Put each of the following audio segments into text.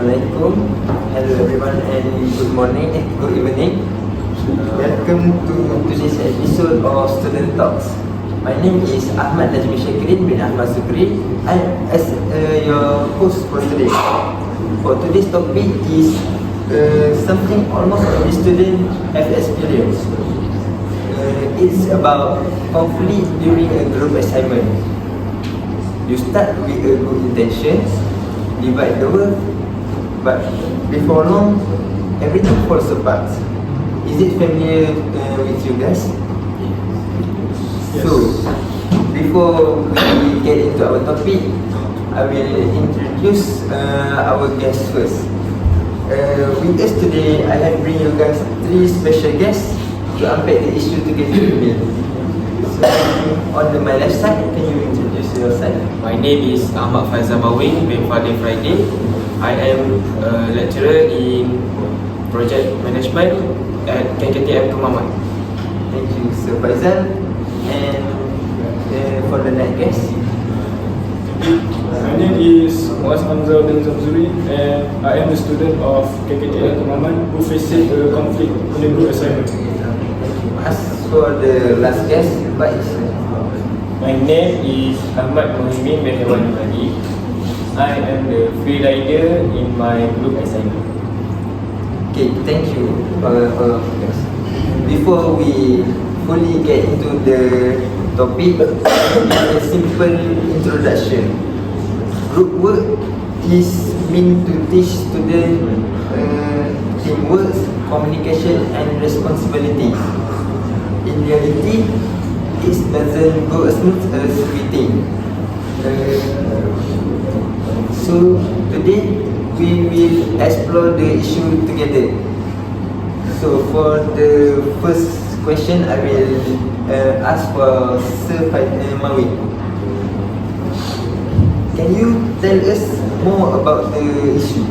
Assalamualaikum. Hello everyone and good morning and good evening. Welcome to today's episode of Student Talks. My name is Ahmad Najmi Syakirin bin Ahmad Sukri. I am as your host for today. For today's topic is something almost every student have experienced. It's about conflict during a group assignment. You start with a good intention, divide the work, but before long, everything falls apart. Is it familiar with you guys? Yes. So, before we get into our topic, I will introduce our guests first. With us today, I have bring you guys 3 special guests to unpack the issue together with me. So, on my left side, can you introduce yourself? My name is Ahmad Faizal Mawing bin Fadil Friday. I am a lecturer in Project Management at KKTM Kemaman. Thank you, Sir Faizal. And for the next guest, My name is Muaz Hamzah bin Zamzuri and I am a student of KKTM Kemaman who facing a conflict in the group assignment. as for the last guest, what is My name is Ahmad Muhyiddin bin Hewan Nurani. I am the free rider in my group assignment. Okay, thank you for guys. Before we fully get into the topic, a simple introduction. Group work is meant to teach students teamwork, communication and responsibility. In reality, it doesn't go as smooth as we think. So today we will explore the issue together. So for the first question, I will ask for Sir Mawi. Can you tell us more about the issue?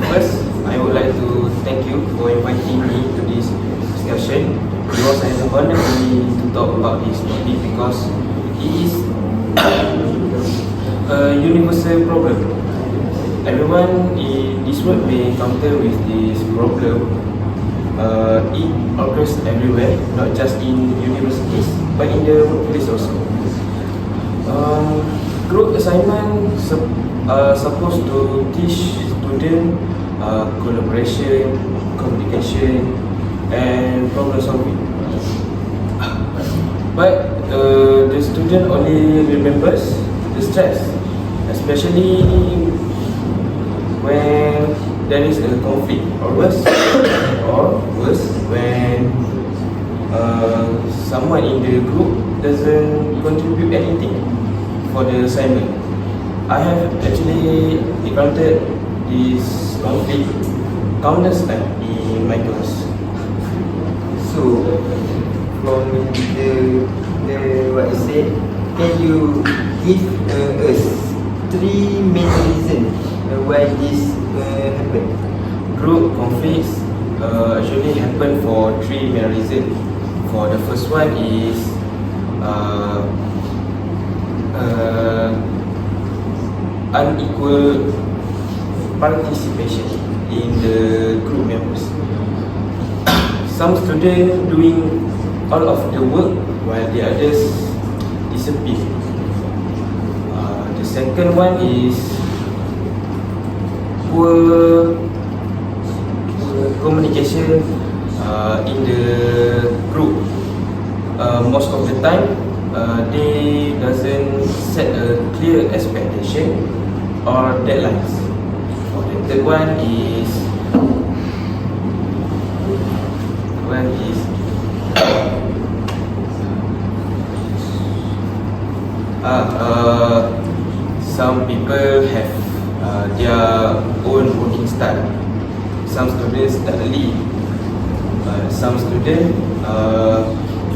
First, I would like to thank you for inviting me to this discussion. It was an honor for me to talk about this topic because it is a universal problem. Everyone in this world may encounter with this problem. It occurs everywhere, not just in universities, but in the workplace also. Group assignment are supposed to teach students collaboration, communication, and problem solving. But the student only remembers the stress, especially when there is a conflict, or worse, when someone in the group doesn't contribute anything for the assignment. I have actually encountered this conflict countless times in my class. So from the what you said, can you give us 3 main reasons why this happened? Group conflicts actually happen for 3 main reasons. For the first one is unequal participation in the group members. Some students doing all of the work while the others disappear. The second one is poor communication in the group. Most of the time, they doesn't set a clear expectation or deadlines. The third one is some people have their own working style. Some students start early. Some students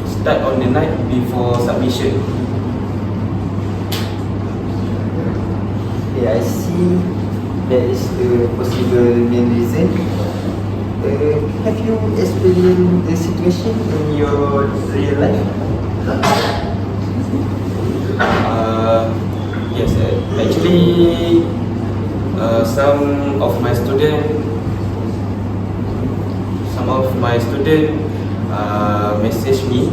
start on the night before submission. Okay, I see that is the possible main reason. Have you experienced the situation in your real life? Yes, actually some of my student message me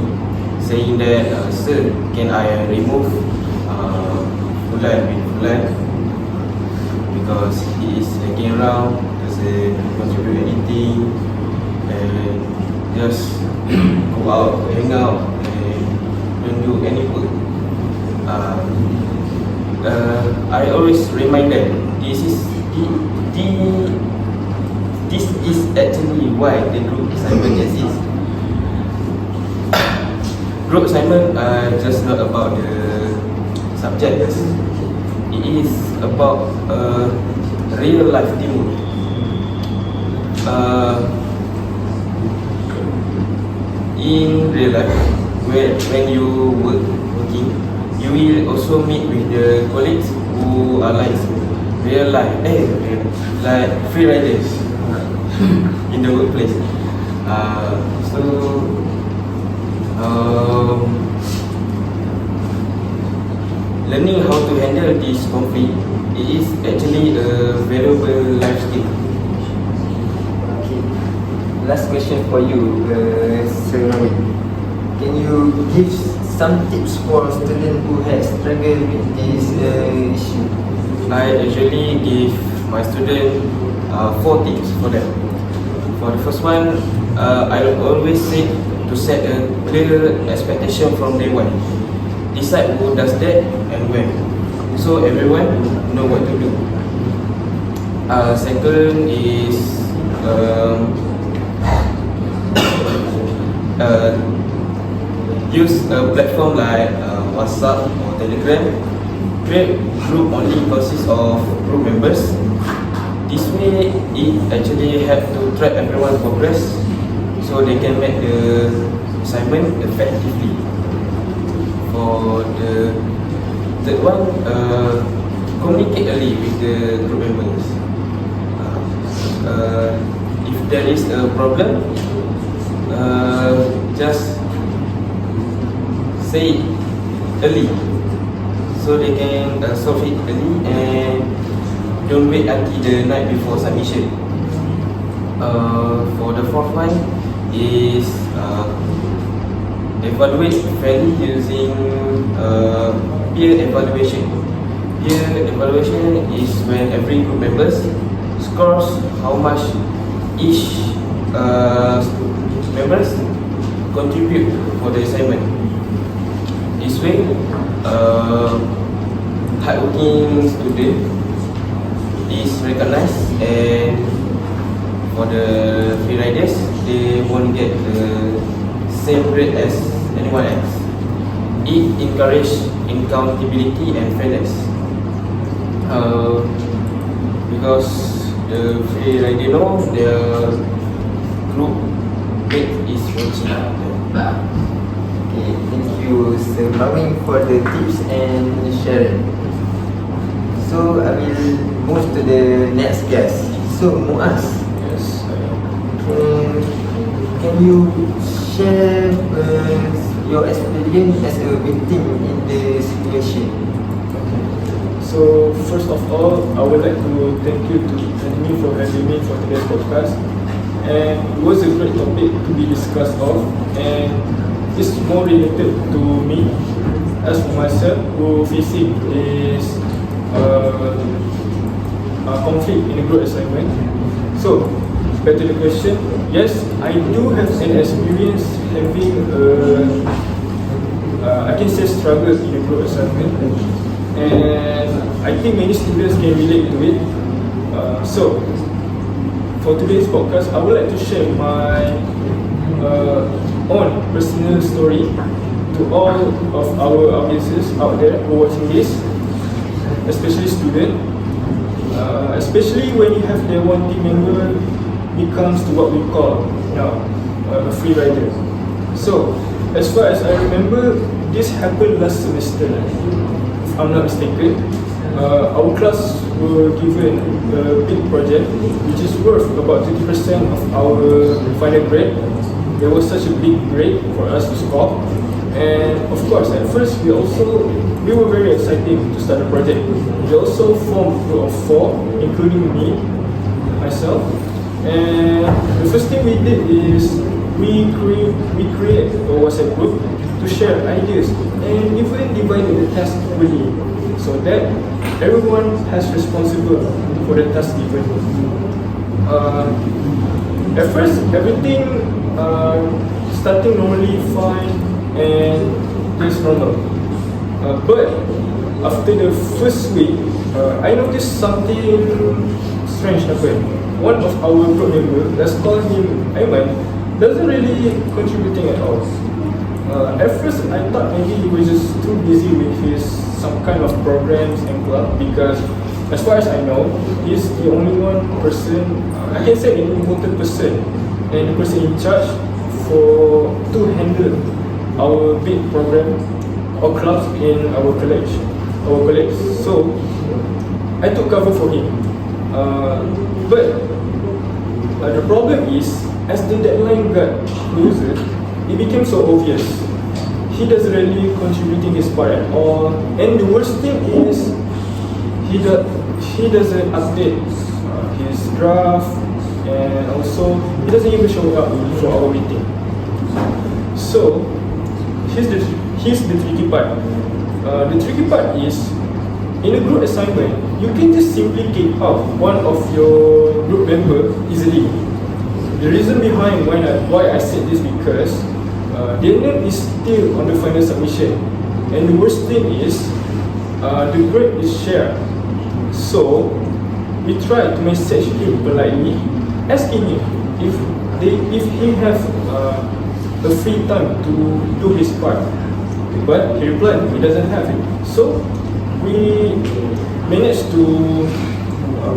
saying that sir, can I remove Fulan bin Fulan because he is hanging around, doesn't contribute anything, and just go out, hang out, and don't do any work. I always remind them this is actually why the group assignment exists. Group assignment are just not about the subjects. It is about real life teamwork. In real life, when you working, you will also meet with the colleagues who are like real life, like free riders in the workplace. Learning how to handle this conflict, it is actually a valuable life skill. Okay. Last question for you, Sir Ramin. Can you give some tips for students who have struggled with this issue? I usually give my students 4 tips for them. For the first one, I always say to set a clear expectation from day one. Decide who does that and when, so everyone know what to do. Second is use a platform like WhatsApp or Telegram. Create group only consists of group members. This way, it actually helps to track everyone's progress, so they can make the assignment effectively. For the third one, communicate early with the group members. If there is a problem, just say it early, so they can solve it early and don't wait until the night before submission. For the fourth one is evaluate fairly using peer evaluation. Peer evaluation is when every group members scores how much each members contribute for the assignment. This way, hardworking student is recognized, and for the free riders, they won't get the same grade as anyone else. It encourages accountability and fairness. Because the free rider know their group mate is watching them. Okay, thank you, Sir Ramin, for the tips and sharing. So I will move to the next guest. So Muaz, Yes, can you share your experience as a victim in the situation? So first of all, I would like to thank you for having me for today's podcast. And it was a great topic to be discussed of, and it's more related to me as for myself who facing this conflict in a group assignment. So back to the question, yes, I do have an experience having I can say struggle in a group assignment, and I think many students can relate to it. So for today's podcast, I would like to share my own personal story to all of our audiences out there who are watching this, especially students, especially when you have the one team member becomes to what we call now a free rider. So as far as I remember, this happened last semester, if I'm not mistaken. Our class were given a big project which is worth about 20% of our final grade. There was such a big grade for us to score, And of course, at first we were very excited to start the project. We also formed a group of 4, including me, myself. And the first thing we did is we create a WhatsApp group to share ideas and even divided the task equally so that everyone has responsible for the task given. At first, everything starting normally fine and just normal. But after the first week, I noticed something strange happen. One of our group members, let's call him Ayman, doesn't really contributing at all. At first, I thought maybe he was just too busy with his some kind of programs and club because, as far as I know, he's the only one person, I can say an important person, and the person in charge to handle our big program or clubs in our college. So I took cover for him. But the problem is, as the deadline got closer, it became so obvious. He doesn't really contributing his part at all. And the worst thing is, he doesn't update his draft, and also he doesn't even show up for our meeting. So here's the tricky part. The tricky part is, in a group assignment, you can just simply kick out one of your group member easily. The reason behind why I said this because their name is still on the final submission, and the worst thing is the grade is shared. So we tried to message him politely, asking him if he have a free time to do his part, but he replied he doesn't have it. So we managed to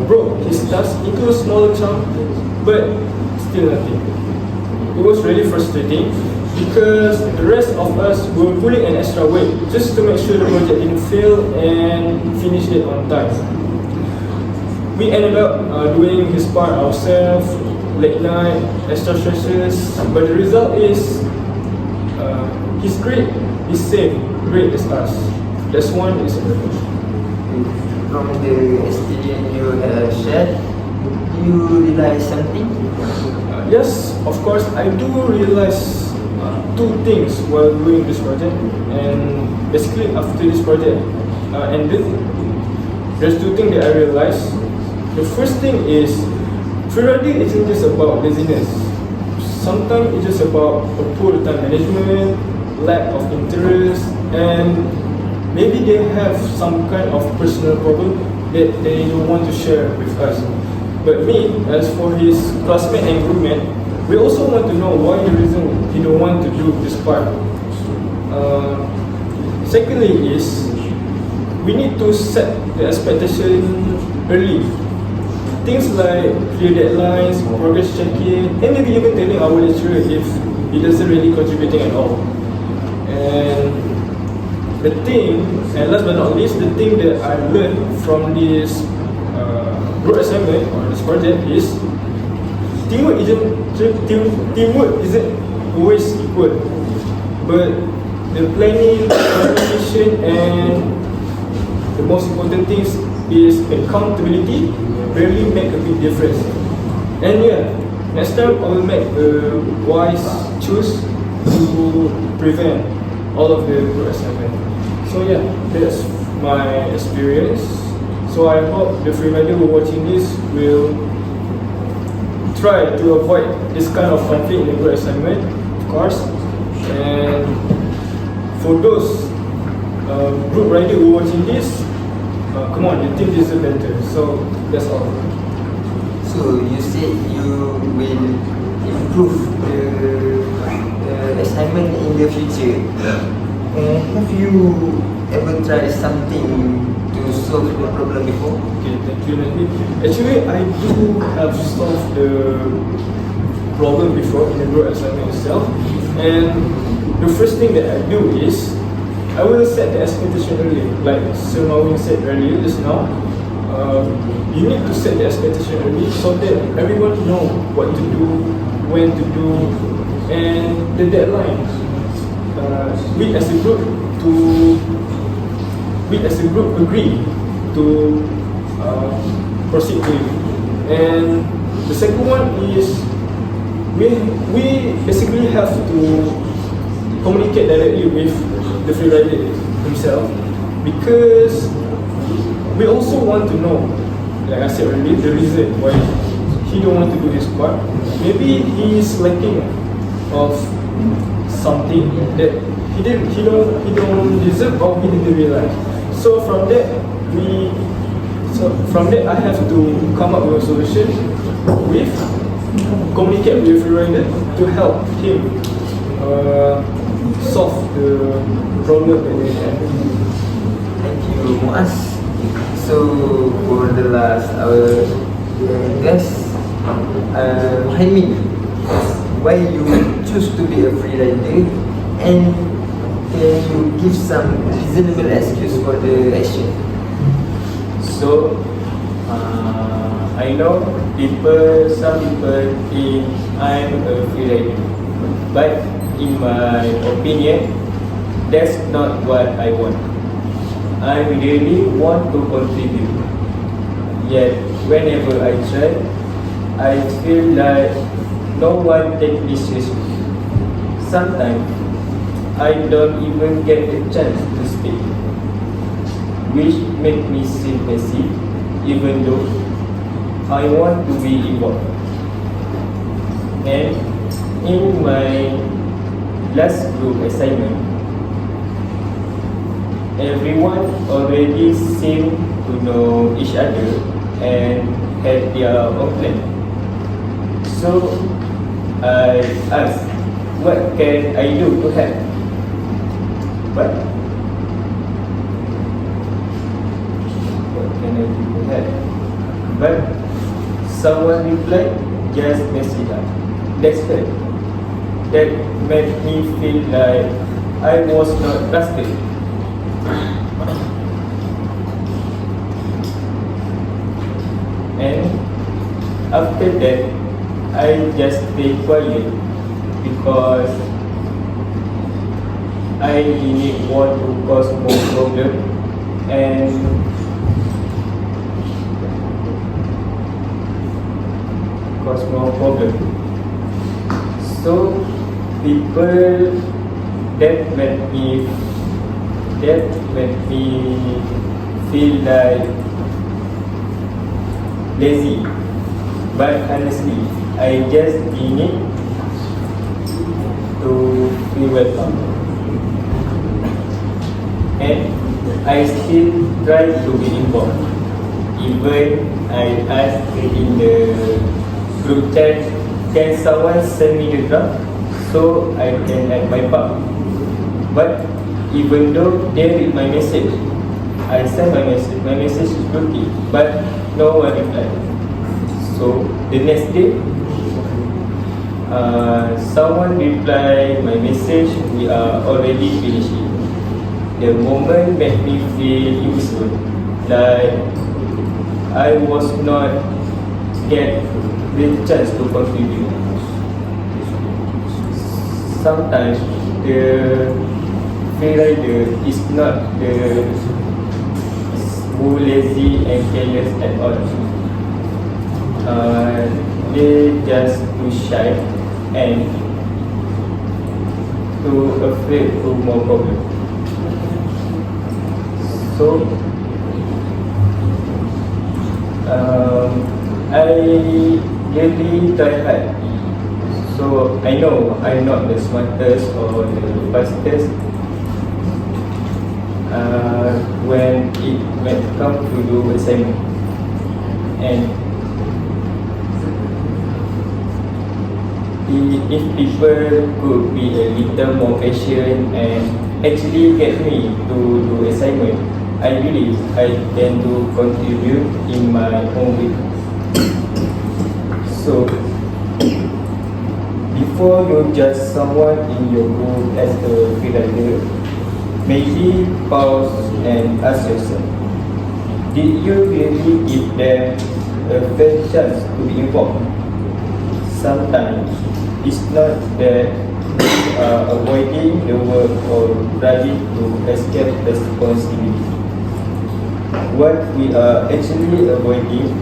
broke his task into a smaller chunk, but still nothing. It was really frustrating because the rest of us were pulling an extra weight just to make sure the project didn't fail and finish it on time. We ended up doing his part ourselves, late night, extra stresses, but the result is his grade is same grade as us. That's one is From the experience you have shared, you realize something? Yes, of course, I do realize 2 things while doing this project, and basically after this project ended, there's 2 things that I realized. The first thing is, free riding isn't just about laziness. Sometimes it's just about a poor time management, lack of interest, and maybe they have some kind of personal problem that they don't want to share with us. But me, as for his classmate and groupmate, we also want to know why the reason he don't want to do this part. Secondly is, we need to set the expectation early. Things like clear deadlines, progress check-in, and maybe even telling our lecturer if he doesn't really contributing at all. And the thing, and last but not least, the thing that I learned from this group assignment or this project is teamwork isn't always equal, but the planning, communication, and the most important things is accountability really make a big difference. And yeah, next time I will make a wise choice to prevent all of the group assignment. So yeah, that's my experience. So I hope the free rider who are watching this will try to avoid this kind of conflict in the group assignment, of course. And for those group rider who are watching this, come on, you think this is better. So that's all. So you said you will improve the assignment in the future. Have you ever tried something to solve the problem before? Okay, thank you, Nandy. Actually, I do have solved the problem before in the group assignment itself. And the first thing that I do is, I will set the expectation early. Like Sir Mawin said earlier just now, you need to set the expectation early so that everyone know what to do, when to do, and the deadline. we as a group agree to proceed to it. And the second one is we basically have to communicate directly with the freerider himself, because we also want to know, like I said earlier, the reason why he don't want to do his part. Maybe he is lacking of something that he don't deserve, or he didn't realize. So from that I have to come up with a solution with communicate with freerider to help him solve the problem that they have. Thank you, Muaz. So for the last our guest, Muhammad, why you choose to be a freerider, and can you give some reasonable excuse for the action? So, I know some people think I'm a freerider, but in my opinion, that's not what I want. I really want to contribute. Yet, whenever I try, I feel like no one takes me seriously. Sometimes, I don't even get a chance to speak, which make me seem passive, even though I want to be involved. And in my last group assignment, everyone already seemed to know each other and had their own plan. So I asked, what can I do to help? What can I do to help? But someone replied, just mess it up. That's it. That made me feel like I was not trusted. And after that, I just stayed quiet because I didn't want to cause more problem and cause more problem. So people that made me feel like lazy, but honestly, I just need to feel welcome. And I still try to be involved. Even I asked in the group chat, can someone send me the draft so I can add my part? But even though they read my message, I sent my message is quickly, but no one replied. So the next day, someone replied my message, we are already finishing. The moment made me feel useful, like I was not get the chance to contribute. Sometimes the freerider is not the who lazy and careless at all. They just too shy and too afraid to more problem. So I really try hard. So I know I'm not the smartest or the fastest when it comes to do assignment. And if people could be a little more patient and actually get me to do assignment, I believe I can do contribute in my own way. So before you judge someone in your group as a freerider, maybe pause and ask yourself, did you really give them a fair chance to be involved? Sometimes it's not that avoiding the work or trying to escape responsibility. What we are actually avoiding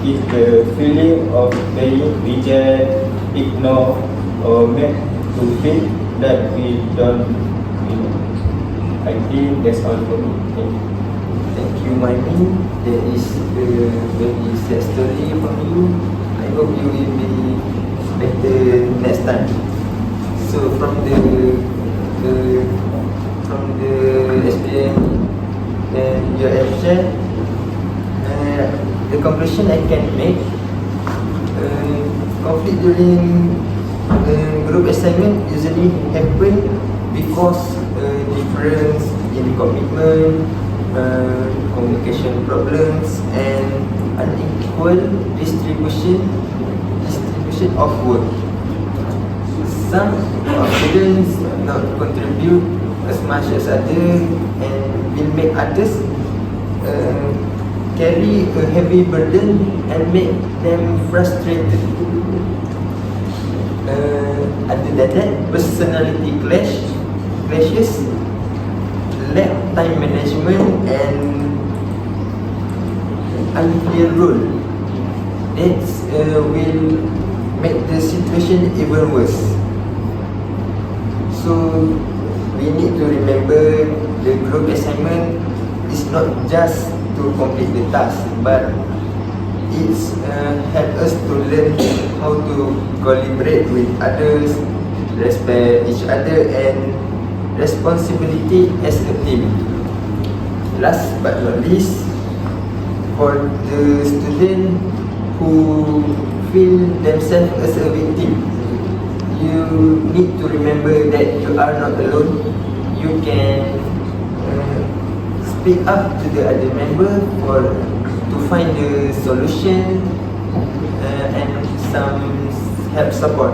is the feeling of being rejected, ignored, or made to feel that we don't belong. I think that's all for me. Thank you. Thank you, Maimi. That is a very sad story from you. I hope you will be better next time. So from the experience and your action, the conclusion I can make, conflict during group assignment usually happen because difference in commitment, communication problems, and unequal distribution of work. Some students not contribute as much as others and will make others carry a heavy burden and make them frustrated. Other than that, personality clashes, lack time management, and unclear role that will make the situation even worse. So we need to remember the group assignment is not just to complete the task, but it's help us to learn how to collaborate with others, respect each other, and responsibility as a team. Last but not least, for the student who feel themselves as a victim, you need to remember that you are not alone. You can speak up to the other member to find the solution and some help support.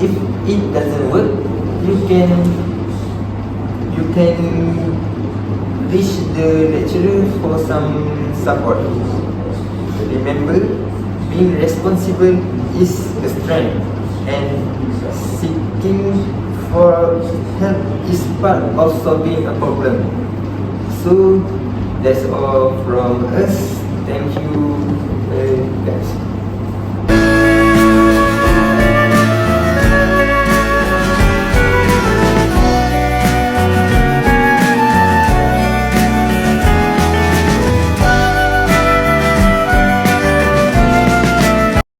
If it doesn't work, you can reach the lecturer for some support. Remember, being responsible is a strength, and seeking for help is part of solving a problem. So that's all from us. Thank you, guys.